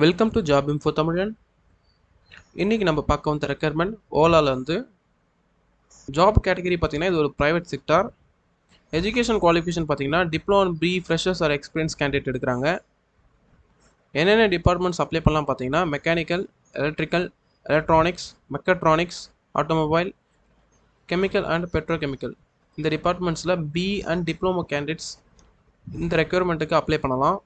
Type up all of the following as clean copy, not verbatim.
Welcome to Jobinfotamilan. இன்னைக்கு நம்ம பார்க்க வந்த ரெக்யர்மெண்ட் ஓலால வந்து ஜாப் கேட்டகரி பார்த்தீங்கன்னா இது ஒரு பிரைவேட் செக்டார். எஜுகேஷன் குவாலிஃபிகேஷன் பார்த்தீங்கன்னா Diploma B.E freshers or experience candidate எடுக்கிறாங்க. என்னென்ன டிபார்ட்மெண்ட்ஸ் அப்ளை பண்ணலாம் பார்த்தீங்கன்னா mechanical, electrical, electronics, mechatronics, automobile, chemical and petrochemical. இந்த டிபார்ட்மெண்ட்ஸில் B.E அண்ட் டிப்ளமோ கேண்டிடேட்ஸ் இந்த ரெக்யர்மெண்ட்டுக்கு அப்ளை பண்ணலாம்.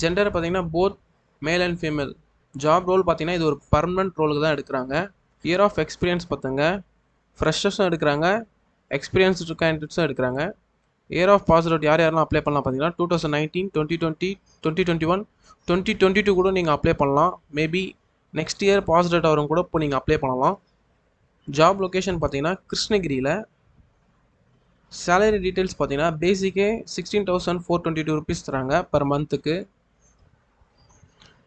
ஜெண்டர் பார்த்தீங்கன்னா both male and female. Job role பார்த்தீங்கன்னா இது ஒரு பர்மனன்ட் ரோலுக்கு தான் எடுக்கிறாங்க. இயர் ஆஃப் எக்ஸ்பீரியன்ஸ் பார்த்துங்க, ஃப்ரெஷர்ஸும் எடுக்கிறாங்க, எக்ஸ்பீரியன்ஸ்டு கேண்டிடேட்ஸும் எடுக்கிறாங்க. இயர் ஆஃப் பாஸ் அவுட் யார் யாரெல்லாம் அப்ளை பண்ணலாம் பார்த்தீங்கன்னா 2019, 2020, 2021, 2022 கூட நீங்கள் அப்ளை பண்ணலாம். Maybe next year pass out ஆகிறவங்க கூட இப்போ நீங்கள் அப்ளை பண்ணலாம். ஜாப் லொக்கேஷன் பார்த்தீங்கன்னா கிருஷ்ணகிரியில். சேலரி டீட்டெயில்ஸ் பார்த்தீங்கன்னா பேசிக்கே 16,422 rupees தராங்க பர் மந்த்துக்கு.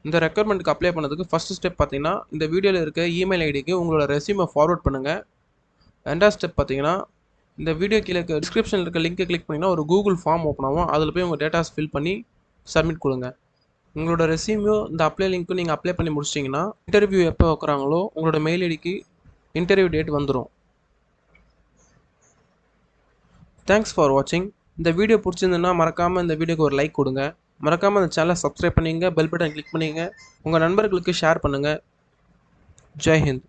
இந்த ரெக்யர்மெண்ட்டுக்கு அப்ளை பண்ணதுக்கு ஃபஸ்ட் ஸ்டெப் பார்த்தீங்கன்னா இந்த வீடியோவில் இருக்க இமெயில் ஐடிக்கு உங்களோட ரெஸ்யூமை ஃபார்வர்ட் பண்ணுங்கள். ரெண்டாவது ஸ்டெப் பார்த்தீங்கன்னா இந்த வீடியோ கீழே இருக்க டிஸ்கிரிப்ஷனில் இருக்க லிங்கை கிளிக் பண்ணிங்கன்னா ஒரு கூகுள் ஃபார்ம் ஓப்பன் ஆகும். அதில் போய் உங்கள் டேட்டாஸ் ஃபில் பண்ணி சப்மிட் கொடுங்க. உங்களோட ரெஸ்யூமையும் இந்த அப்ளை லிங்க்கும் நீங்கள் அப்ளை பண்ணி முடிச்சிட்டிங்கன்னா இன்டர்வியூ எப்போ வைக்கிறாங்களோ உங்களோட மெயில் ஐடிக்கு இன்டர்வியூ டேட் வந்துடும். தேங்க்ஸ் ஃபார் வாட்சிங். இந்த வீடியோ பிடிச்சிருந்துன்னா மறக்காமல் இந்த வீடியோக்கு ஒரு லைக் கொடுங்க. மறக்காமல் அந்த சேனலை சப்ஸ்கிரைப் பண்ணிங்க, பெல் பட்டன் கிளிக் பண்ணிங்க, உங்கள் நண்பர்களுக்கு ஷேர் பண்ணுங்கள். ஜெய் ஹிந்த்.